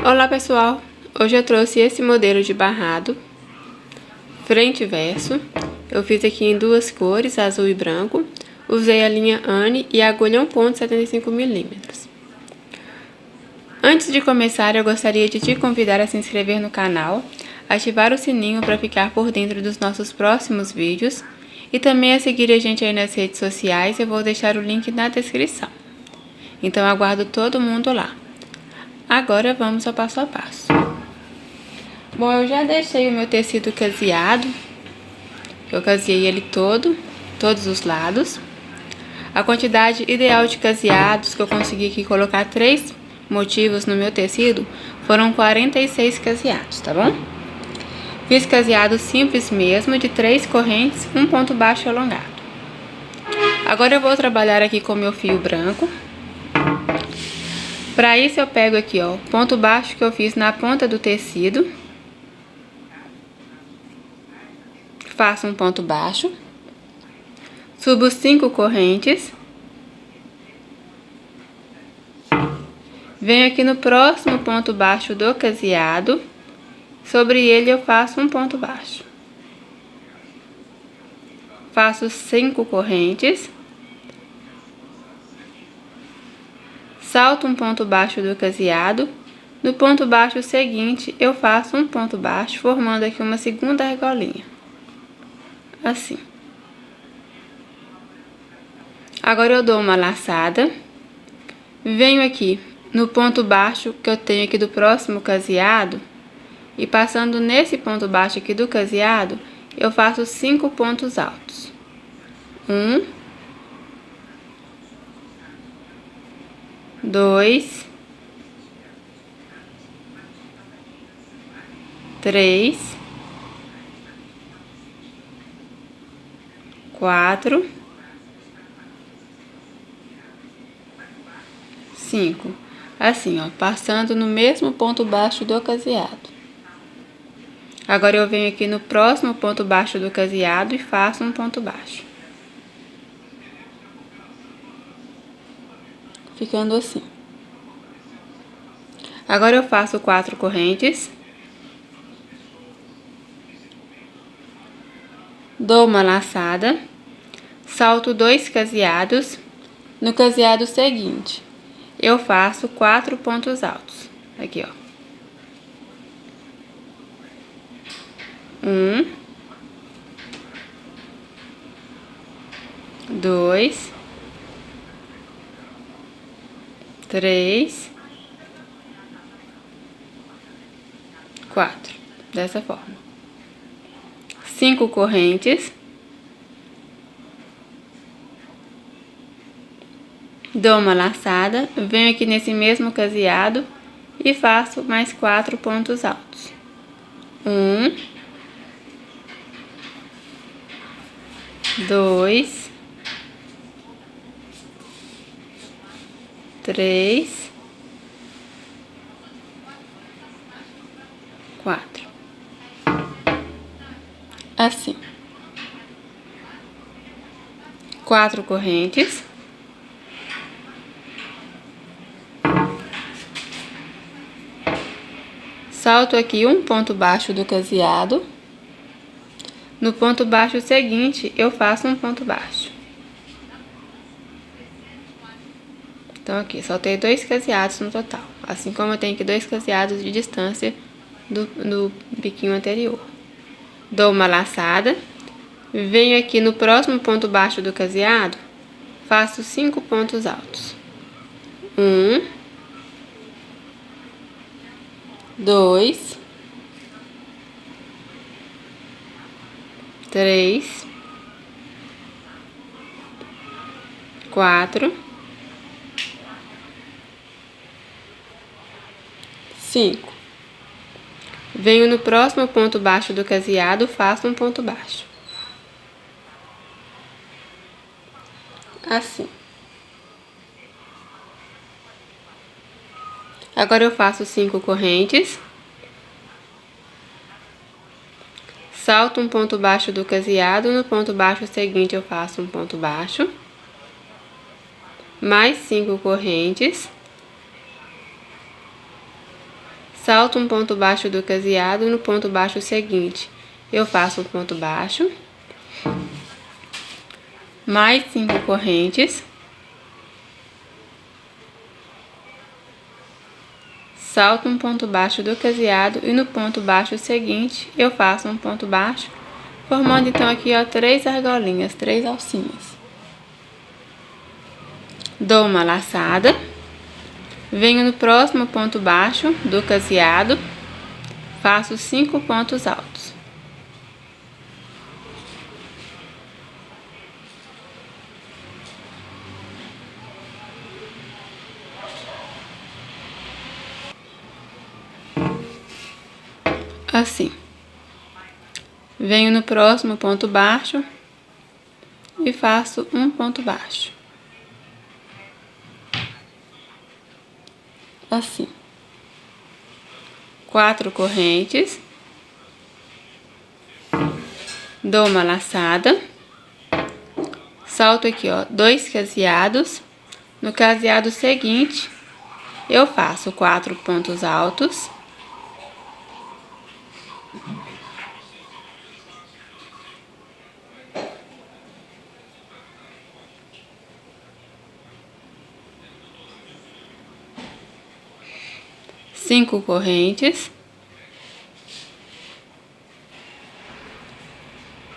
Olá pessoal, hoje eu trouxe esse modelo de barrado, frente e verso. Eu fiz aqui em duas cores, azul e branco. Usei a linha Anne e a agulha 1,75 mm. Antes de começar, eu gostaria de te convidar a se inscrever no canal, ativar o sininho para ficar por dentro dos nossos próximos vídeos e também a seguir a gente aí nas redes sociais. Eu vou deixar o link na descrição. Então aguardo todo mundo lá. Agora vamos ao passo a passo. Bom, eu já deixei o meu tecido caseado. Eu caseei ele todos os lados. A quantidade ideal de caseados que eu consegui aqui colocar 3 motivos no meu tecido foram 46 caseados, tá bom? Fiz caseado simples mesmo, de 3 correntes, um ponto baixo alongado. Agora eu vou trabalhar aqui com meu fio branco. Para isso eu pego aqui, ó, o ponto baixo que eu fiz na ponta do tecido. Faço um ponto baixo. Subo 5 correntes. Venho aqui no próximo ponto baixo do caseado. Sobre ele eu faço um ponto baixo. Faço 5 correntes. Salto um ponto baixo do caseado. No ponto baixo seguinte, eu faço um ponto baixo, formando aqui uma segunda argolinha. Assim. Agora eu dou uma laçada. Venho aqui no ponto baixo que eu tenho aqui do próximo caseado. E passando nesse ponto baixo aqui do caseado, eu faço 5 pontos altos. 1, 2, 3, 4, 5. Assim, ó, passando no mesmo ponto baixo do caseado. Agora eu venho aqui no próximo ponto baixo do caseado e faço um ponto baixo. Ficando assim. Agora eu faço 4 correntes. Dou uma laçada. Salto 2 caseados. No caseado seguinte, eu faço 4 pontos altos. Aqui, ó. 1, 2, 3, 4, dessa forma. 5 correntes. Dou uma laçada, venho aqui nesse mesmo caseado e faço mais 4 pontos altos. 1, 2, 3, 4. Assim. 4 correntes. Salto aqui um ponto baixo do caseado. No ponto baixo seguinte, eu faço um ponto baixo. Então, aqui, saltei 2 caseados no total. Assim como eu tenho aqui 2 caseados de distância do biquinho anterior. Dou uma laçada. Venho aqui no próximo ponto baixo do caseado. Faço 5 pontos altos. 1, 2, 3, 4, 5. Venho no próximo ponto baixo do caseado, faço um ponto baixo. Assim. Agora eu faço 5 correntes. Salto um ponto baixo do caseado, no ponto baixo seguinte eu faço um ponto baixo. Mais 5 correntes. salto um ponto baixo do caseado e no ponto baixo seguinte eu faço um ponto baixo, mais 5 correntes, salto um ponto baixo do caseado e no ponto baixo seguinte eu faço um ponto baixo, formando então aqui, ó, 3 argolinhas, 3 alcinhas. Dou uma laçada, venho no próximo ponto baixo do caseado, faço 5 pontos altos. Assim. Venho no próximo ponto baixo e faço um ponto baixo. Assim. 4 correntes. Dou uma laçada. Salto aqui, ó, 2 caseados. No caseado seguinte, eu faço 4 pontos altos. Cinco correntes,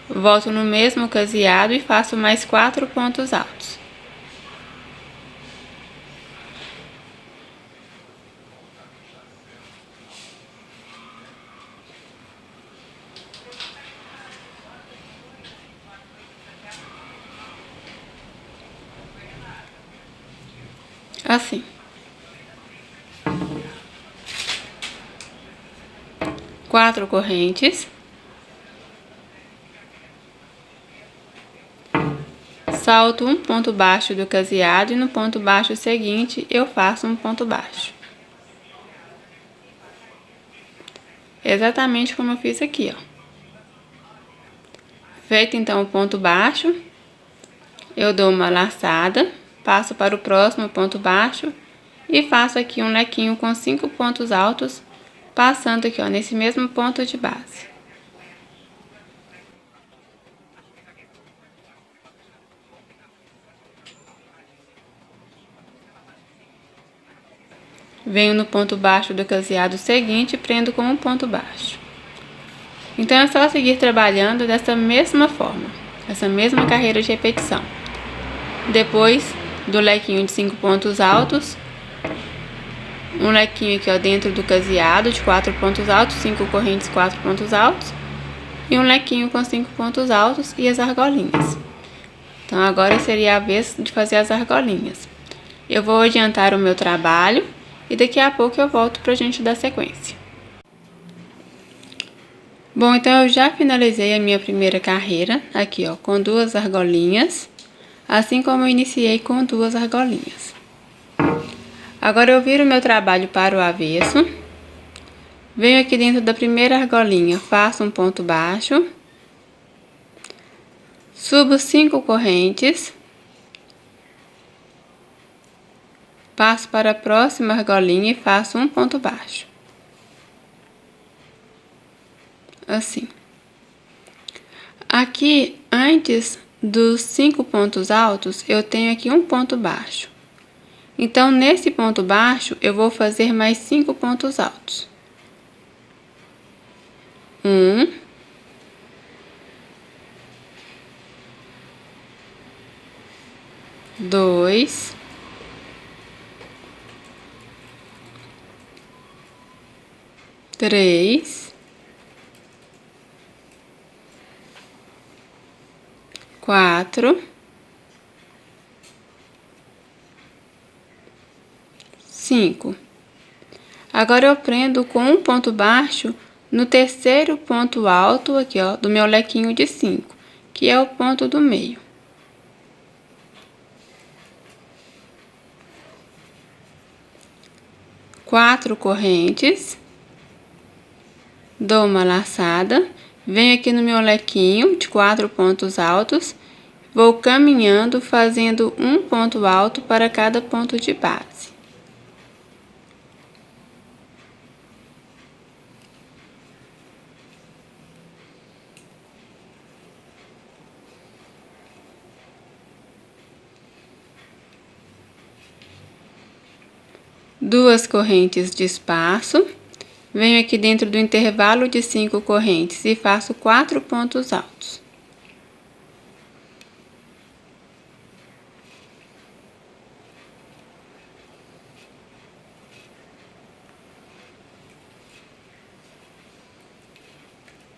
volto no mesmo caseado e faço mais 4 pontos altos. Assim. 4 correntes, salto um ponto baixo do caseado e no ponto baixo seguinte eu faço um ponto baixo. Exatamente como eu fiz aqui, ó. Feito então o ponto baixo, eu dou uma laçada, passo para o próximo ponto baixo e faço aqui um lequinho com 5 pontos altos, passando aqui, ó, nesse mesmo ponto de base. Venho no ponto baixo do caseado seguinte e prendo com um ponto baixo. Então é só seguir trabalhando dessa mesma forma, essa mesma carreira de repetição. Depois do lequinho de 5 pontos altos, um lequinho aqui, ó, dentro do caseado de 4 pontos altos, 5 correntes, 4 pontos altos, e um lequinho com 5 pontos altos e as argolinhas. Então agora seria a vez de fazer as argolinhas. Eu vou adiantar o meu trabalho e daqui a pouco eu volto pra gente dar sequência. Bom, então eu já finalizei a minha primeira carreira, aqui, ó, com 2 argolinhas, assim como eu iniciei com 2 argolinhas. Agora eu viro o meu trabalho para o avesso, venho aqui dentro da primeira argolinha, faço um ponto baixo, subo 5 correntes, passo para a próxima argolinha e faço um ponto baixo. Assim. Aqui, antes dos 5 pontos altos, eu tenho aqui um ponto baixo. Então, nesse ponto baixo, eu vou fazer mais 5 pontos altos. 1, 2, 3, 4, 5. Agora eu prendo com um ponto baixo no terceiro ponto alto aqui, ó, do meu lequinho de 5, que é o ponto do meio. Quatro correntes, dou uma laçada, venho aqui no meu lequinho de 4 pontos altos, vou caminhando fazendo um ponto alto para cada ponto de base. 2 correntes de espaço, venho aqui dentro do intervalo de 5 correntes e faço 4 pontos altos.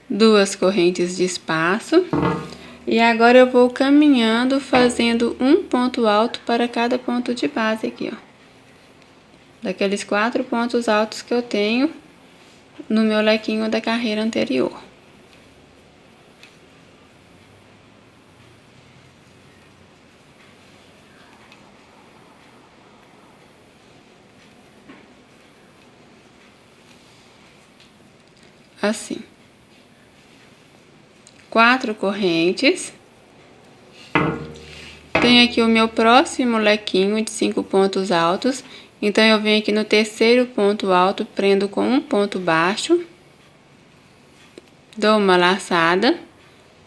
Duas correntes de espaço, e agora eu vou caminhando fazendo um ponto alto para cada ponto de base aqui, ó, daqueles 4 pontos altos que eu tenho no meu lequinho da carreira anterior. Assim. 4 correntes. Tenho aqui o meu próximo lequinho de 5 pontos altos, então eu venho aqui no terceiro ponto alto, prendo com um ponto baixo, dou uma laçada,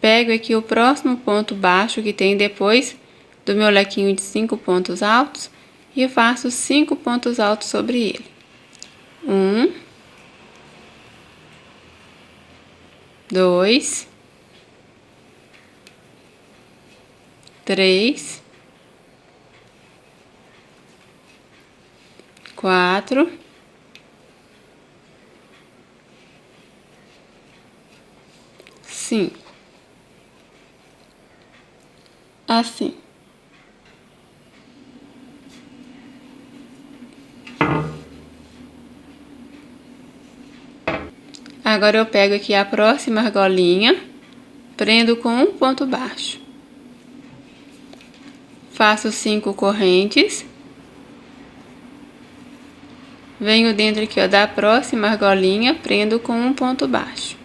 pego aqui o próximo ponto baixo que tem depois do meu lequinho de 5 pontos altos e faço 5 pontos altos sobre ele. 1, 2, 3, 4, 5. Assim. Agora eu pego aqui a próxima argolinha, prendo com um ponto baixo. Faço 5 correntes. Venho dentro aqui, ó, da próxima argolinha, prendo com um ponto baixo.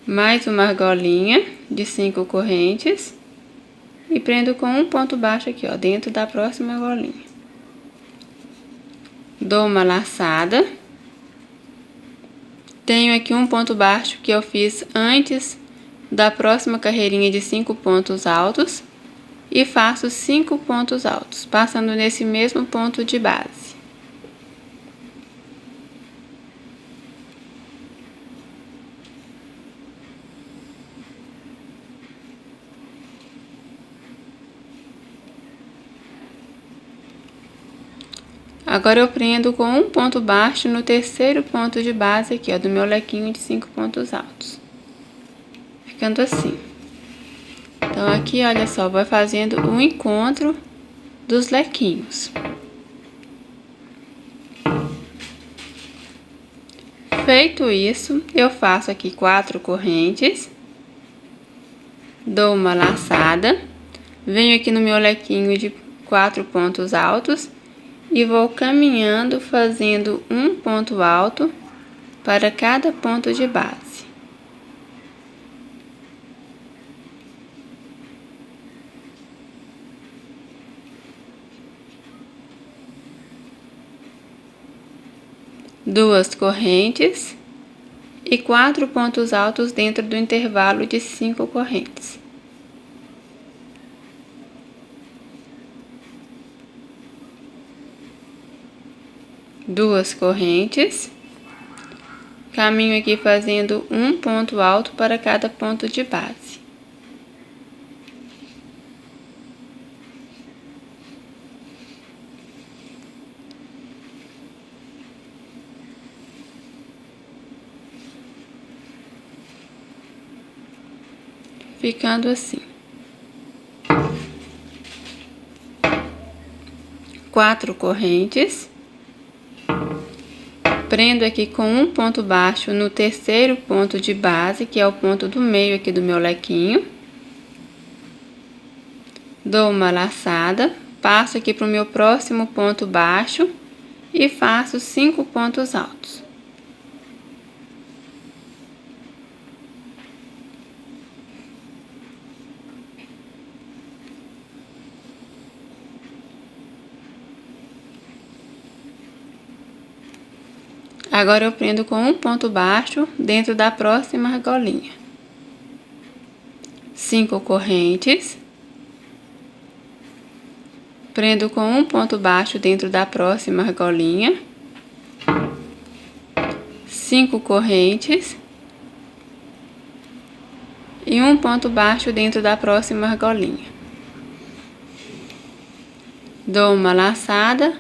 Mais uma argolinha de 5 correntes. E prendo com um ponto baixo aqui, ó, dentro da próxima argolinha. Dou uma laçada. Tenho aqui um ponto baixo que eu fiz antes da próxima carreirinha de 5 pontos altos. E faço 5 pontos altos, passando nesse mesmo ponto de base. Agora eu prendo com um ponto baixo no terceiro ponto de base aqui, ó, do meu lequinho de 5 pontos altos. Ficando assim. Então, aqui, olha só, vai fazendo um encontro dos lequinhos. Feito isso, eu faço aqui 4 correntes. Dou uma laçada. Venho aqui no meu lequinho de 4 pontos altos. E vou caminhando fazendo um ponto alto para cada ponto de base. Duas correntes e 4 pontos altos dentro do intervalo de 5 correntes. Duas correntes, caminho aqui fazendo um ponto alto para cada ponto de base. Ficando assim. 4 correntes. Prendo aqui com um ponto baixo no terceiro ponto de base, que é o ponto do meio aqui do meu lequinho. Dou uma laçada, passo aqui para o meu próximo ponto baixo e faço 5 pontos altos. Agora eu prendo com um ponto baixo dentro da próxima argolinha. 5 correntes. Prendo com um ponto baixo dentro da próxima argolinha. 5 correntes. E um ponto baixo dentro da próxima argolinha. Dou uma laçada,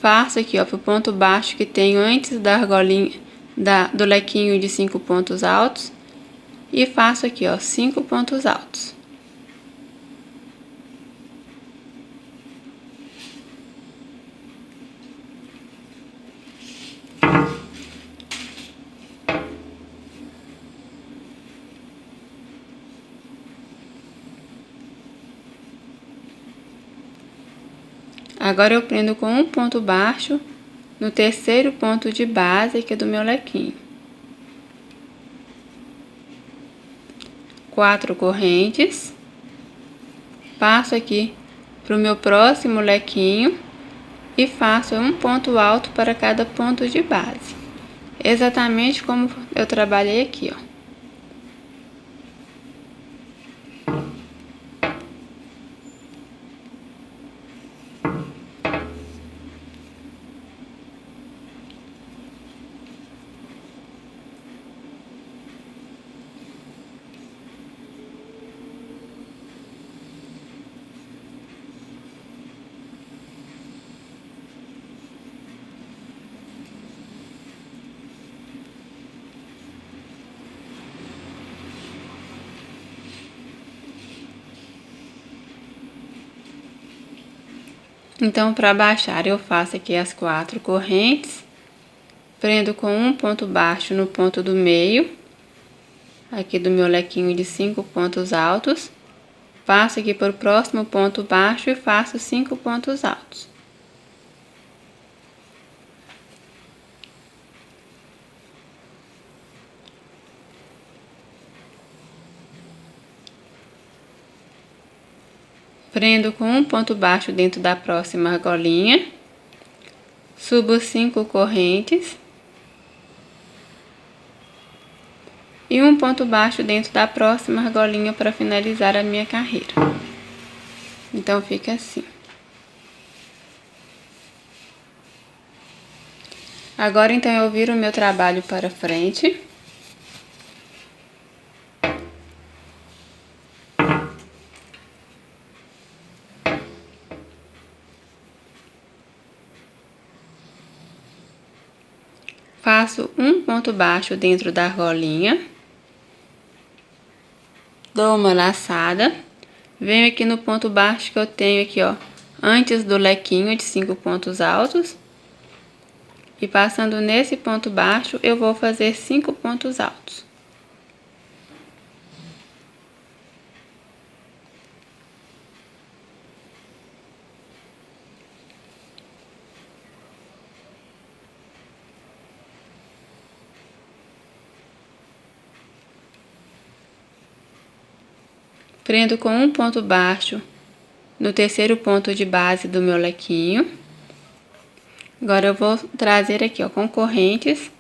faço aqui, ó, pro ponto baixo que tenho antes da argolinha, do lequinho de 5 pontos altos, e faço aqui, ó, 5 pontos altos. Agora eu prendo com um ponto baixo no terceiro ponto de base aqui do meu lequinho. 4 correntes. Passo aqui pro meu próximo lequinho e faço um ponto alto para cada ponto de base. Exatamente como eu trabalhei aqui, ó. Então, para baixar, eu faço aqui as 4 correntes, prendo com um ponto baixo no ponto do meio, aqui do meu lequinho de 5 pontos altos, passo aqui para o próximo ponto baixo e faço 5 pontos altos. Prendo com um ponto baixo dentro da próxima argolinha, subo 5 correntes e um ponto baixo dentro da próxima argolinha para finalizar a minha carreira. Então, fica assim. Agora, então, eu viro o meu trabalho para frente. Faço um ponto baixo dentro da argolinha, dou uma laçada, venho aqui no ponto baixo que eu tenho aqui, ó, antes do lequinho de 5 pontos altos, e passando nesse ponto baixo, eu vou fazer 5 pontos altos. Prendo com um ponto baixo no terceiro ponto de base do meu lequinho. Agora eu vou trazer aqui, ó, com correntes.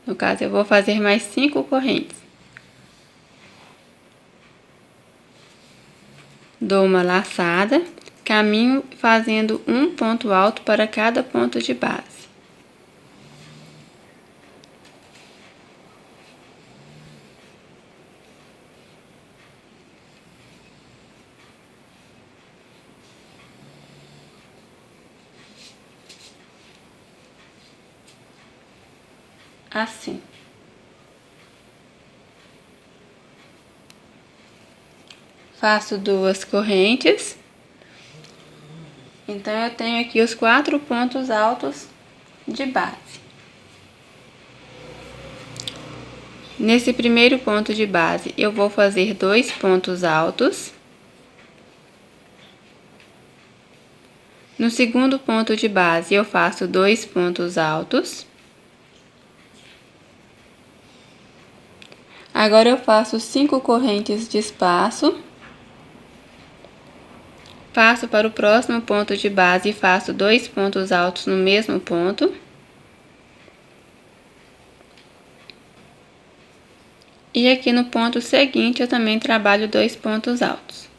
No caso, eu vou fazer mais 5 correntes. Dou uma laçada, caminho fazendo um ponto alto para cada ponto de base. Assim. Faço 2 correntes. Então, eu tenho aqui os 4 pontos altos de base. Nesse primeiro ponto de base, eu vou fazer 2 pontos altos. No segundo ponto de base, eu faço 2 pontos altos. Agora eu faço 5 correntes de espaço. Passo para o próximo ponto de base e faço 2 pontos altos no mesmo ponto. E aqui no ponto seguinte eu também trabalho 2 pontos altos.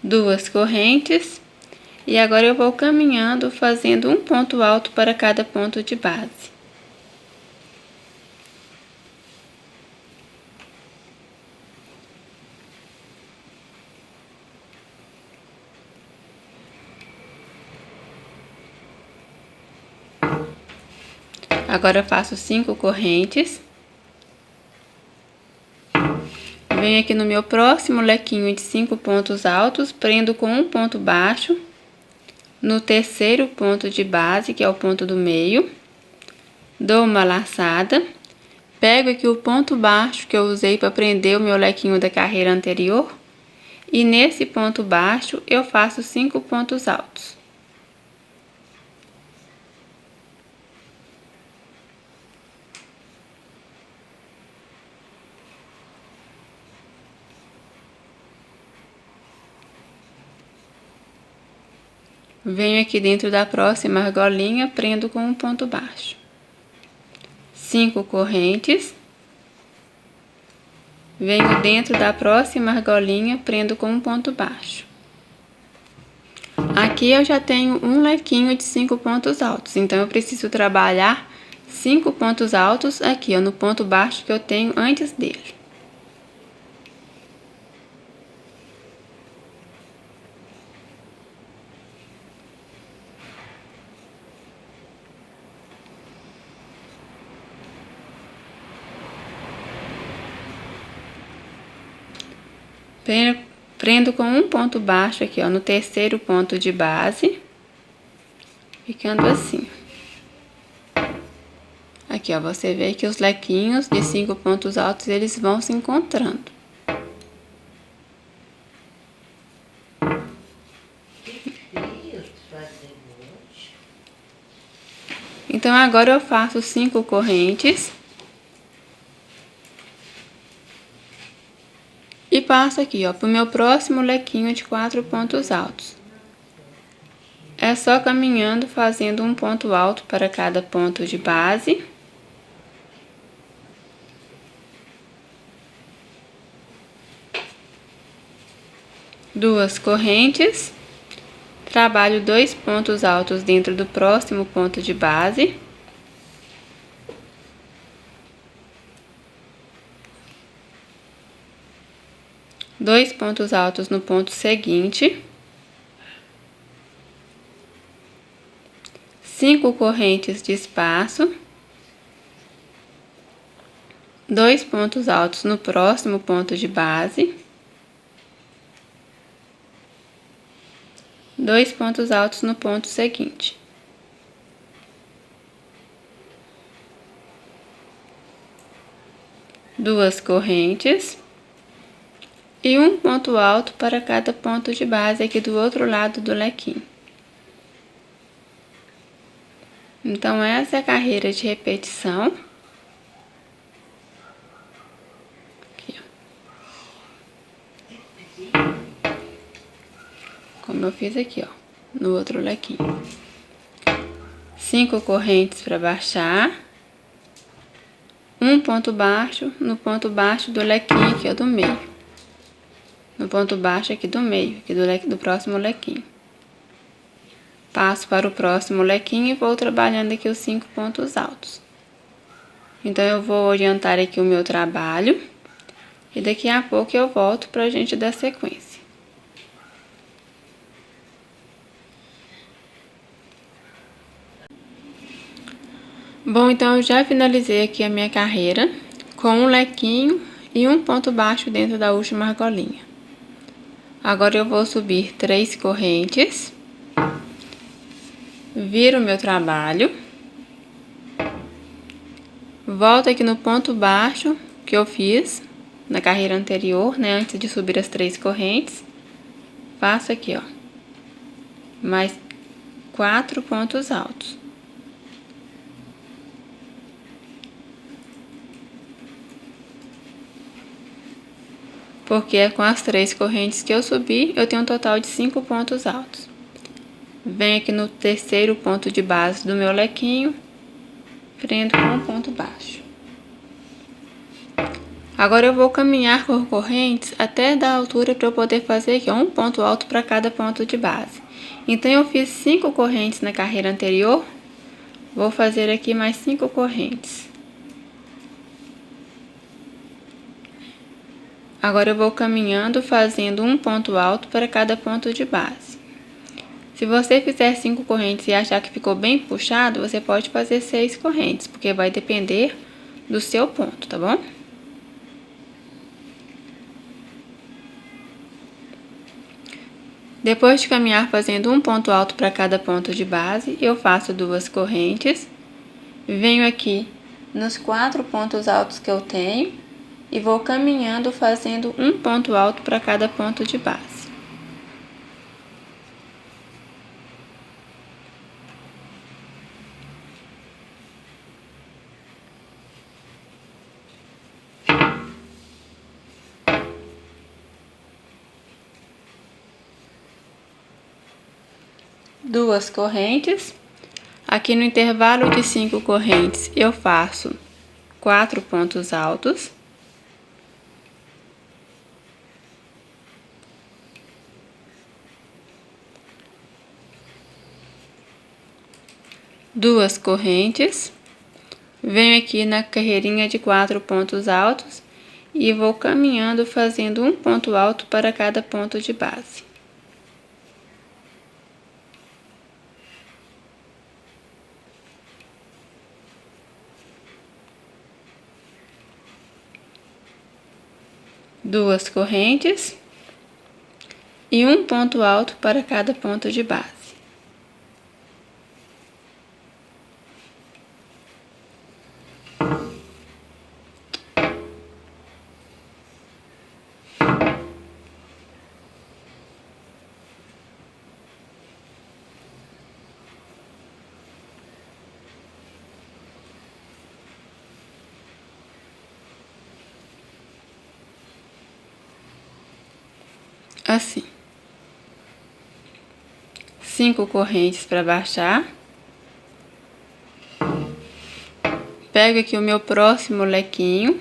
Duas correntes. E agora eu vou caminhando, fazendo um ponto alto para cada ponto de base. Agora eu faço 5 correntes. Venho aqui no meu próximo lequinho de 5 pontos altos, prendo com um ponto baixo no terceiro ponto de base, que é o ponto do meio. Dou uma laçada, pego aqui o ponto baixo que eu usei para prender o meu lequinho da carreira anterior, e nesse ponto baixo eu faço 5 pontos altos. Venho aqui dentro da próxima argolinha, prendo com um ponto baixo. 5 correntes. Venho dentro da próxima argolinha, prendo com um ponto baixo. Aqui eu já tenho um lequinho de 5 pontos altos, então eu preciso trabalhar 5 pontos altos aqui, ó, no ponto baixo que eu tenho antes dele. Prendo com um ponto baixo aqui, ó, no terceiro ponto de base, ficando assim. Aqui, ó, você vê que os lequinhos de 5 pontos altos, eles vão se encontrando. Então, agora eu faço 5 correntes. E passo aqui, ó, pro meu próximo lequinho de 4 pontos altos. É só caminhando, fazendo um ponto alto para cada ponto de base. Duas correntes. Trabalho 2 pontos altos dentro do próximo ponto de base. Dois pontos altos no ponto seguinte. 5 correntes de espaço. 2 pontos altos no próximo ponto de base. 2 pontos altos no ponto seguinte. Duas correntes. E um ponto alto para cada ponto de base aqui do outro lado do lequinho. Então, essa é a carreira de repetição. Aqui, ó. Como eu fiz aqui, ó, no outro lequinho. 5 correntes para baixar. Um ponto baixo no ponto baixo do lequinho aqui, ó, do meio. No ponto baixo aqui do meio, aqui do próximo lequinho. Passo para o próximo lequinho e vou trabalhando aqui os 5 pontos altos. Então, eu vou orientar aqui o meu trabalho. E daqui a pouco eu volto pra gente dar sequência. Bom, então eu já finalizei aqui a minha carreira com um lequinho e um ponto baixo dentro da última argolinha. Agora eu vou subir 3 correntes, viro o meu trabalho, volto aqui no ponto baixo que eu fiz na carreira anterior, né, antes de subir as 3 correntes, faço aqui, ó, mais 4 pontos altos. Porque com as 3 correntes que eu subi, eu tenho um total de 5 pontos altos. Venho aqui no terceiro ponto de base do meu lequinho, prendo com um ponto baixo. Agora eu vou caminhar por correntes até dar altura para eu poder fazer aqui, ó, um ponto alto para cada ponto de base. Então eu fiz 5 correntes na carreira anterior, vou fazer aqui mais 5 correntes. Agora eu vou caminhando fazendo um ponto alto para cada ponto de base. Se você fizer 5 correntes e achar que ficou bem puxado, você pode fazer 6 correntes, porque vai depender do seu ponto, tá bom? Depois de caminhar fazendo um ponto alto para cada ponto de base, eu faço 2 correntes, venho aqui nos 4 pontos altos que eu tenho e vou caminhando fazendo um ponto alto para cada ponto de base. Duas correntes. Aqui no intervalo de 5 correntes eu faço 4 pontos altos. Duas correntes. Venho aqui na carreirinha de 4 pontos altos e vou caminhando fazendo um ponto alto para cada ponto de base. Duas correntes e um ponto alto para cada ponto de base. Assim, 5 correntes para baixar. Pego aqui o meu próximo lequinho,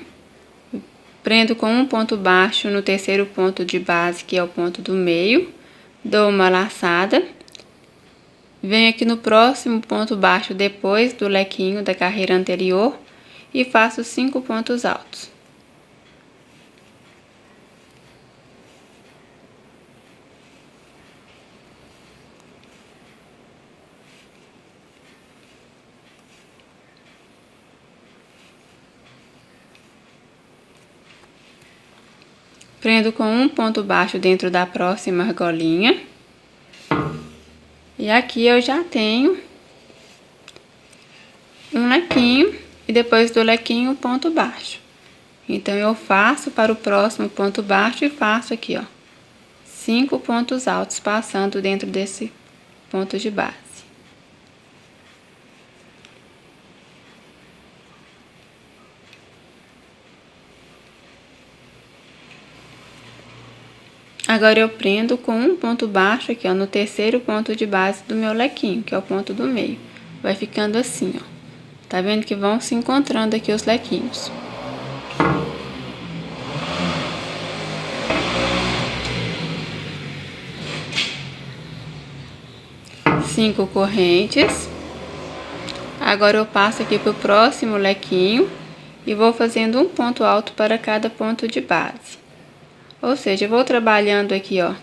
prendo com um ponto baixo no terceiro ponto de base, que é o ponto do meio, dou uma laçada, venho aqui no próximo ponto baixo depois do lequinho da carreira anterior e faço 5 pontos altos. Prendo com um ponto baixo dentro da próxima argolinha. E aqui eu já tenho um lequinho e depois do lequinho ponto baixo. Então eu faço para o próximo ponto baixo e faço aqui, ó, 5 pontos altos passando dentro desse ponto de base. Agora eu prendo com um ponto baixo aqui, ó, no terceiro ponto de base do meu lequinho, que é o ponto do meio. Vai ficando assim, ó. Tá vendo que vão se encontrando aqui os lequinhos. Cinco correntes. Agora eu passo aqui pro próximo lequinho e vou fazendo um ponto alto para cada ponto de base. Ou seja, eu vou trabalhando aqui, ó,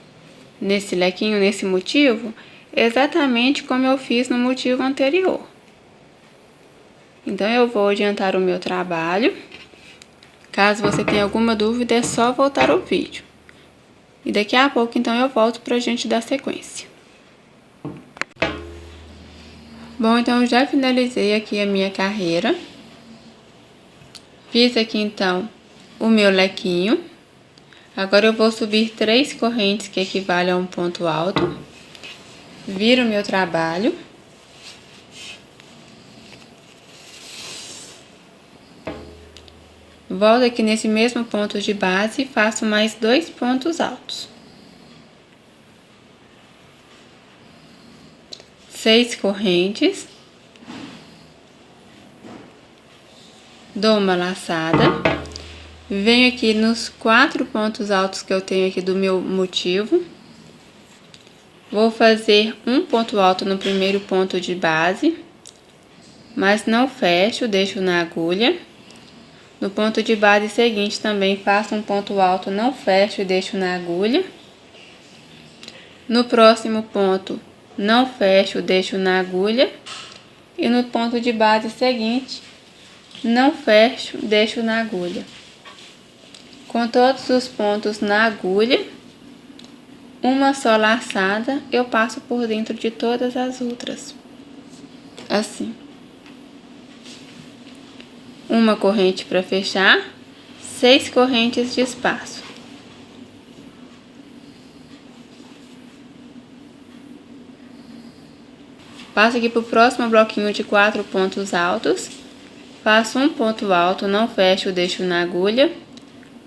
nesse lequinho, nesse motivo, exatamente como eu fiz no motivo anterior. Então, eu vou adiantar o meu trabalho. Caso você tenha alguma dúvida, é só voltar o vídeo. E daqui a pouco, então, eu volto pra gente dar sequência. Bom, então, eu já finalizei aqui a minha carreira. Fiz aqui, então, o meu lequinho. Agora eu vou subir 3 correntes que equivalem a um ponto alto. Viro o meu trabalho. Volto aqui nesse mesmo ponto de base e faço mais 2 pontos altos. 6 correntes. dou uma laçada, venho aqui nos 4 pontos altos que eu tenho aqui do meu motivo, vou fazer um ponto alto no primeiro ponto de base, mas não fecho, deixo na agulha. No ponto de base seguinte também faço um ponto alto, não fecho e deixo na agulha. No próximo ponto, não fecho, deixo na agulha. E no ponto de base seguinte, não fecho, deixo na agulha. Com todos os pontos na agulha, uma só laçada, eu passo por dentro de todas as outras. Assim. Uma corrente para fechar, 6 correntes de espaço. Passo aqui para o próximo bloquinho de 4 pontos altos, faço um ponto alto, não fecho, deixo na agulha.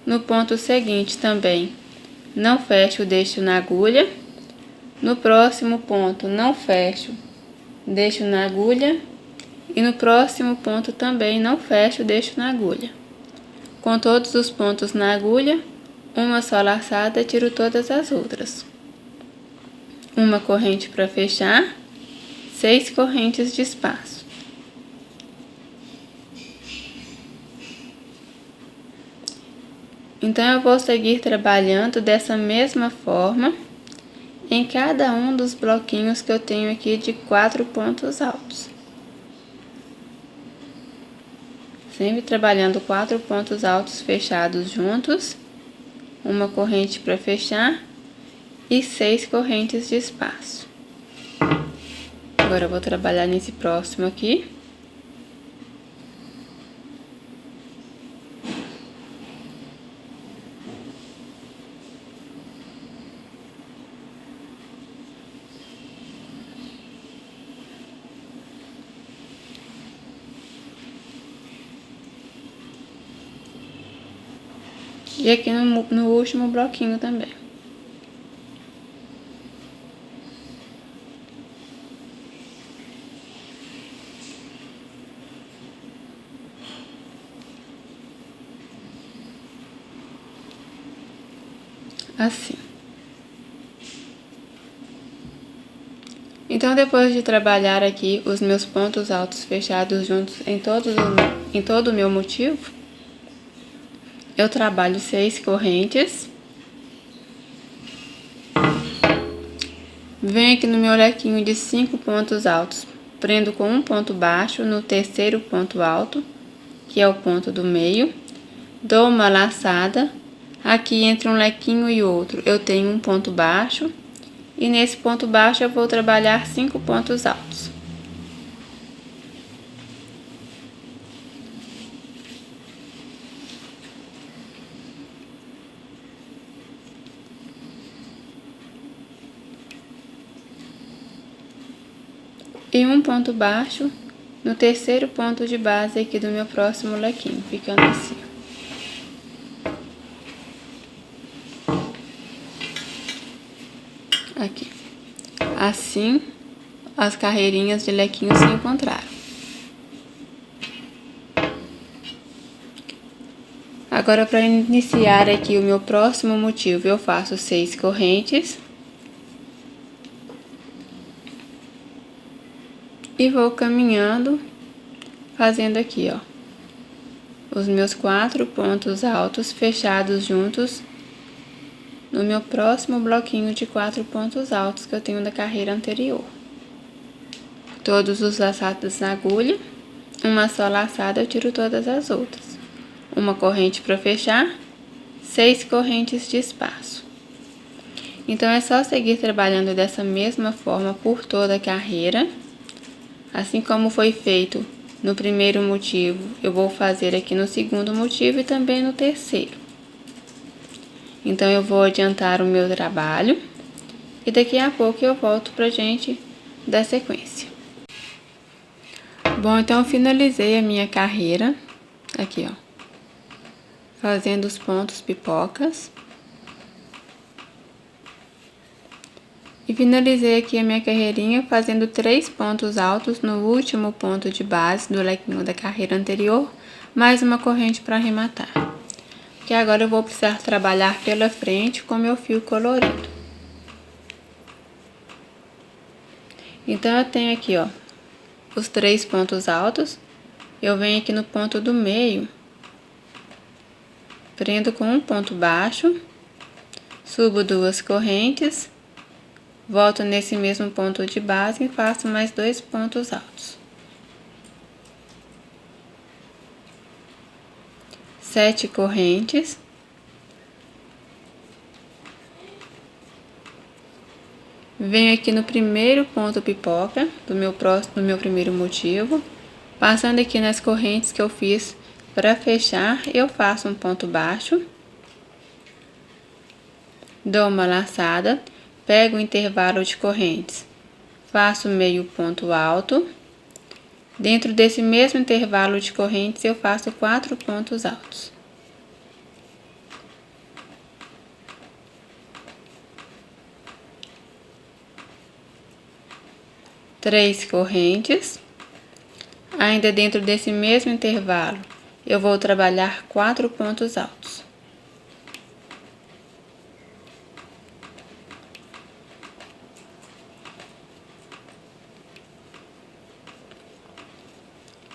No ponto seguinte também, não fecho, deixo na agulha. No próximo ponto, não fecho, deixo na agulha. E no próximo ponto também não fecho, deixo na agulha. Com todos os pontos na agulha, uma só laçada, tiro todas as outras. Uma corrente para fechar, 6 correntes de espaço. Então, eu vou seguir trabalhando dessa mesma forma em cada um dos bloquinhos que eu tenho aqui de 4 pontos altos. Sempre trabalhando 4 pontos altos fechados juntos, uma corrente para fechar e 6 correntes de espaço. Agora eu vou trabalhar nesse próximo aqui. E aqui no último bloquinho também. Assim. Então, depois de trabalhar aqui os meus pontos altos fechados juntos em todo o meu motivo, eu trabalho 6 correntes. Venho aqui no meu lequinho de 5 pontos altos, prendo com um ponto baixo no terceiro ponto alto, que é o ponto do meio, dou uma laçada. Aqui entre um lequinho e outro eu tenho um ponto baixo, e nesse ponto baixo eu vou trabalhar 5 pontos altos. E um ponto baixo no terceiro ponto de base aqui do meu próximo lequinho, ficando assim. Aqui. Assim, as carreirinhas de lequinho se encontraram. Agora, para iniciar aqui o meu próximo motivo, eu faço 6 correntes. E vou caminhando, fazendo aqui, ó, os meus 4 pontos altos fechados juntos no meu próximo bloquinho de 4 pontos altos que eu tenho da carreira anterior. Todos os laçados na agulha, uma só laçada, eu tiro todas as outras. Uma corrente para fechar, 6 correntes de espaço. Então, é só seguir trabalhando dessa mesma forma por toda a carreira. Assim como foi feito no primeiro motivo, eu vou fazer aqui no segundo motivo e também no terceiro. Então, eu vou adiantar o meu trabalho e daqui a pouco eu volto pra gente dar sequência. Bom, então eu finalizei a minha carreira, aqui ó, fazendo os pontos pipocas. E finalizei aqui a minha carreirinha fazendo 3 pontos altos no último ponto de base do lequinho da carreira anterior, mais uma corrente para arrematar. Que agora eu vou precisar trabalhar pela frente com meu fio colorido. Então eu tenho aqui, ó, os 3 pontos altos. Eu venho aqui no ponto do meio, prendo com um ponto baixo, subo 2 correntes, volto nesse mesmo ponto de base e faço mais 2 pontos altos. 7 correntes. Venho aqui no primeiro ponto pipoca do meu primeiro motivo, passando aqui nas correntes que eu fiz para fechar, eu faço um ponto baixo, dou uma laçada, pego o intervalo de correntes, faço meio ponto alto. Dentro desse mesmo intervalo de correntes, eu faço 4 pontos altos. Três correntes. Ainda dentro desse mesmo intervalo, eu vou trabalhar 4 pontos altos.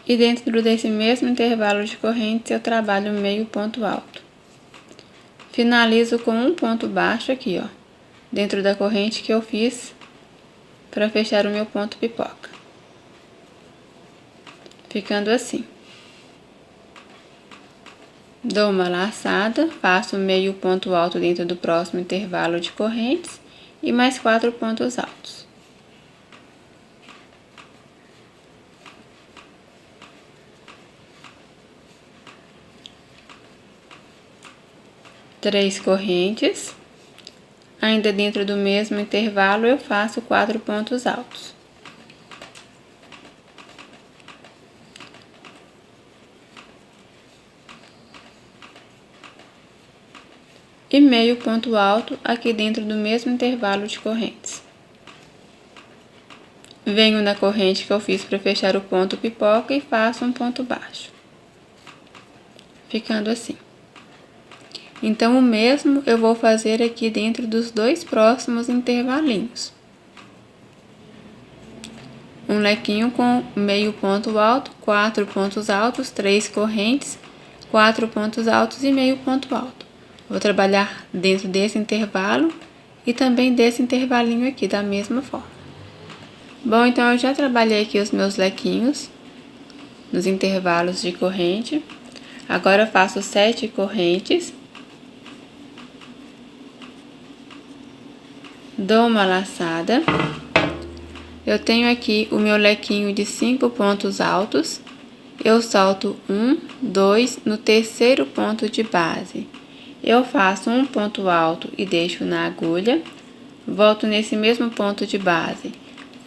E dentro desse mesmo intervalo de correntes, eu trabalho meio ponto alto. Finalizo com um ponto baixo aqui, ó, dentro da corrente que eu fiz para fechar o meu ponto pipoca. Ficando assim. Dou uma laçada, faço meio ponto alto dentro do próximo intervalo de correntes e mais 4 pontos altos. Três correntes. Ainda dentro do mesmo intervalo, eu faço 4 pontos altos. E meio ponto alto aqui dentro do mesmo intervalo de correntes. Venho na corrente que eu fiz para fechar o ponto pipoca e faço um ponto baixo. Ficando assim. Então, o mesmo eu vou fazer aqui dentro dos 2 próximos intervalinhos. Um lequinho com meio ponto alto, 4 pontos altos, 3 correntes, 4 pontos altos e meio ponto alto. Vou trabalhar dentro desse intervalo e também desse intervalinho aqui, da mesma forma. Bom, então eu já trabalhei aqui os meus lequinhos nos intervalos de corrente. Agora eu faço 7 correntes. Dou uma laçada. Eu tenho aqui o meu lequinho de 5 pontos altos. Eu salto 1, 2 no terceiro ponto de base. Eu faço um ponto alto e deixo na agulha. Volto nesse mesmo ponto de base.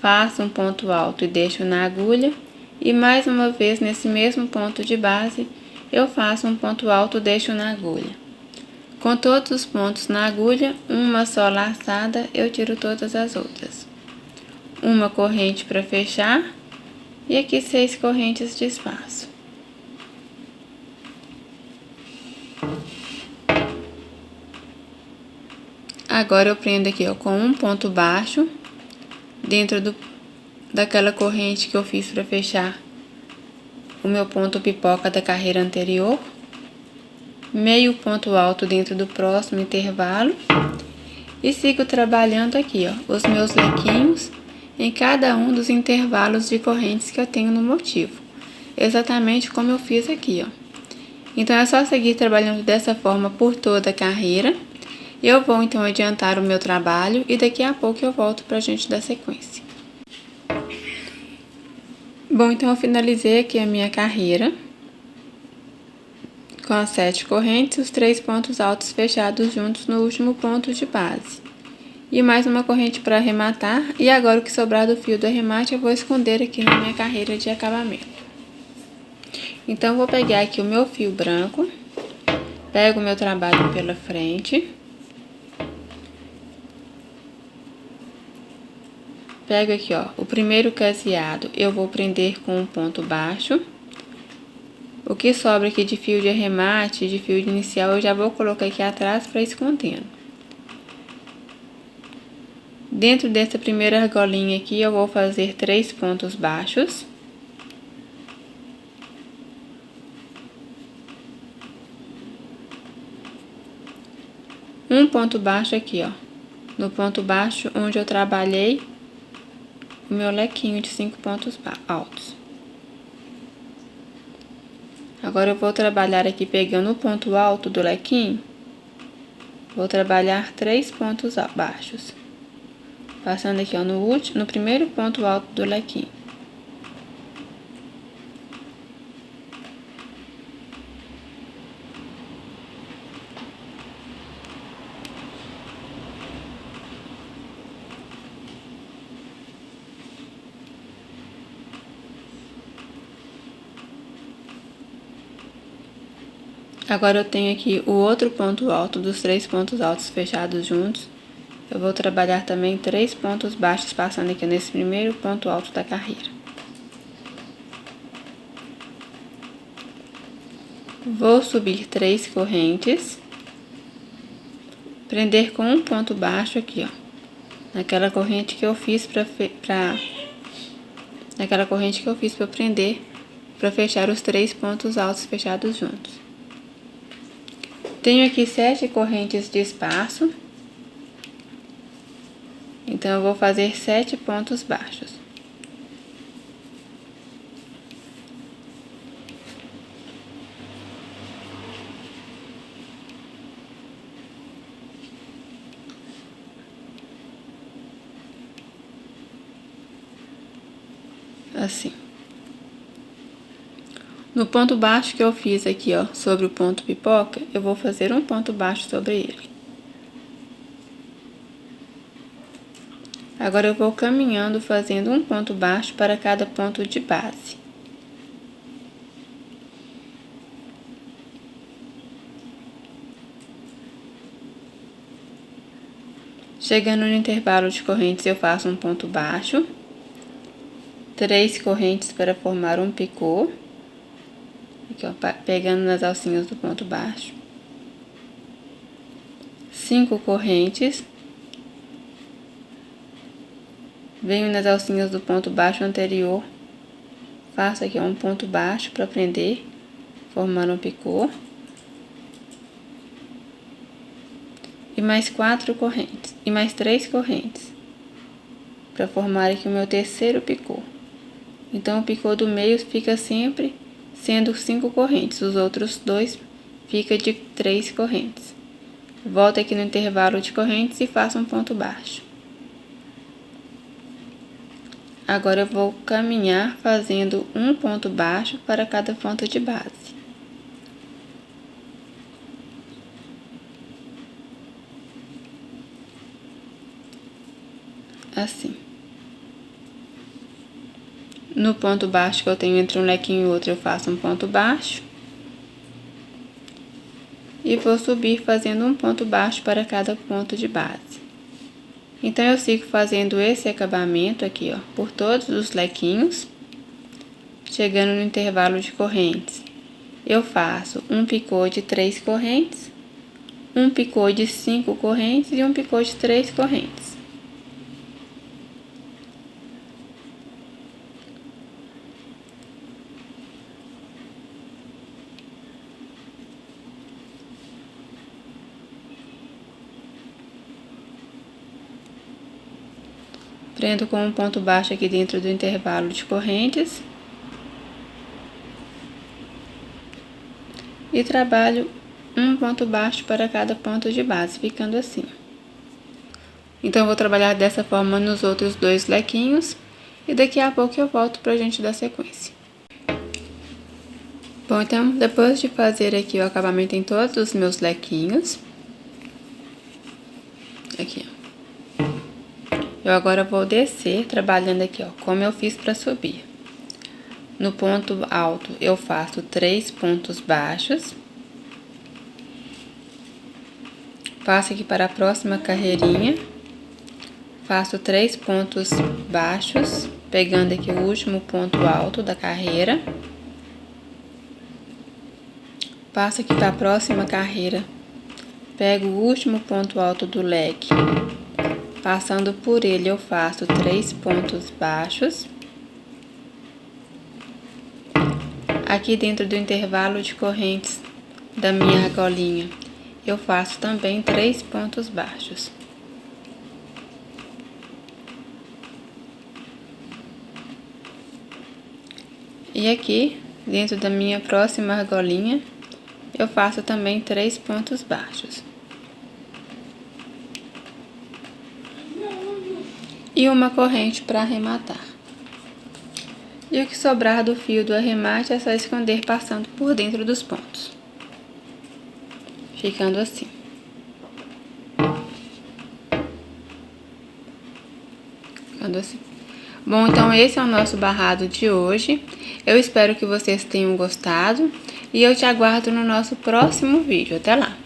Faço um ponto alto e deixo na agulha. E mais uma vez nesse mesmo ponto de base, eu faço um ponto alto e deixo na agulha. Com todos os pontos na agulha, uma só laçada, eu tiro todas as outras. Uma corrente para fechar e aqui 6 correntes de espaço. Agora eu prendo aqui, ó, com um ponto baixo dentro daquela corrente que eu fiz para fechar o meu ponto pipoca da carreira anterior. Meio ponto alto dentro do próximo intervalo e sigo trabalhando aqui, ó, os meus lequinhos em cada um dos intervalos de correntes que eu tenho no motivo, exatamente como eu fiz aqui, ó. Então é só seguir trabalhando dessa forma por toda a carreira. Eu vou então adiantar o meu trabalho e daqui a pouco eu volto pra gente dar sequência. Bom, então eu finalizei aqui a minha carreira com as 7 correntes e os 3 pontos altos fechados juntos no último ponto de base. E mais uma corrente para arrematar, e agora o que sobrar do fio do arremate eu vou esconder aqui na minha carreira de acabamento. Então, eu vou pegar aqui o meu fio branco, pego o meu trabalho pela frente, pego aqui, ó, o primeiro caseado eu vou prender com um ponto baixo. O que sobra aqui de fio de arremate, de fio inicial, eu já vou colocar aqui atrás para ir escondendo. Dentro dessa primeira argolinha aqui, eu vou fazer 3 pontos baixos. Um ponto baixo aqui, ó, no ponto baixo onde eu trabalhei o meu lequinho de 5 pontos altos. Agora eu vou trabalhar aqui pegando o ponto alto do lequinho, vou trabalhar 3 pontos baixos, passando aqui, ó, no primeiro ponto alto do lequinho. Agora eu tenho aqui o outro ponto alto dos 3 pontos altos fechados juntos. Eu vou trabalhar também 3 pontos baixos, passando aqui nesse primeiro ponto alto da carreira. Vou subir 3 correntes, prender com um ponto baixo aqui, ó, naquela corrente que eu fiz para prender, para fechar os 3 pontos altos fechados juntos. Tenho aqui 7 correntes de espaço, então eu vou fazer 7 pontos baixos. Assim. No ponto baixo que eu fiz aqui, ó, sobre o ponto pipoca, eu vou fazer um ponto baixo sobre ele. Agora eu vou caminhando, fazendo um ponto baixo para cada ponto de base. Chegando no intervalo de correntes, eu faço um ponto baixo, 3 correntes para formar um picô. Aqui, ó, pegando nas alcinhas do ponto baixo, 5 correntes, venho nas alcinhas do ponto baixo anterior, faço aqui, ó, um ponto baixo para prender, formando um picô, e mais 4 correntes, e mais 3 correntes, para formar aqui o meu terceiro picô. Então, o picô do meio fica sempre sendo 5 correntes, os outros 2 fica de 3 correntes. Volto aqui no intervalo de correntes e faço um ponto baixo. Agora eu vou caminhar fazendo um ponto baixo para cada ponto de base. Assim. No ponto baixo que eu tenho entre um lequinho e outro, eu faço um ponto baixo. E vou subir fazendo um ponto baixo para cada ponto de base. Então, eu sigo fazendo esse acabamento aqui, ó, por todos os lequinhos. Chegando no intervalo de correntes, eu faço um picô de 3 correntes, um picô de 5 correntes e um picô de 3 correntes. Prendo com um ponto baixo aqui dentro do intervalo de correntes. E trabalho um ponto baixo para cada ponto de base, ficando assim. Então, eu vou trabalhar dessa forma nos outros 2 lequinhos. E daqui a pouco eu volto pra gente dar sequência. Bom, então, depois de fazer aqui o acabamento em todos os meus lequinhos. Aqui, ó. Eu agora vou descer trabalhando aqui, ó, como eu fiz para subir. No ponto alto, eu faço 3 pontos baixos. Passo aqui para a próxima carreirinha. Faço 3 pontos baixos, pegando aqui o último ponto alto da carreira. Passo aqui para a próxima carreira. Pego o último ponto alto do leque. Passando por ele, eu faço 3 pontos baixos. Aqui dentro do intervalo de correntes da minha argolinha, eu faço também 3 pontos baixos. E aqui, dentro da minha próxima argolinha, eu faço também 3 pontos baixos. E uma corrente para arrematar. E o que sobrar do fio do arremate é só esconder passando por dentro dos pontos. Ficando assim. Ficando assim. Bom, então esse é o nosso barrado de hoje. Eu espero que vocês tenham gostado e eu te aguardo no nosso próximo vídeo. Até lá!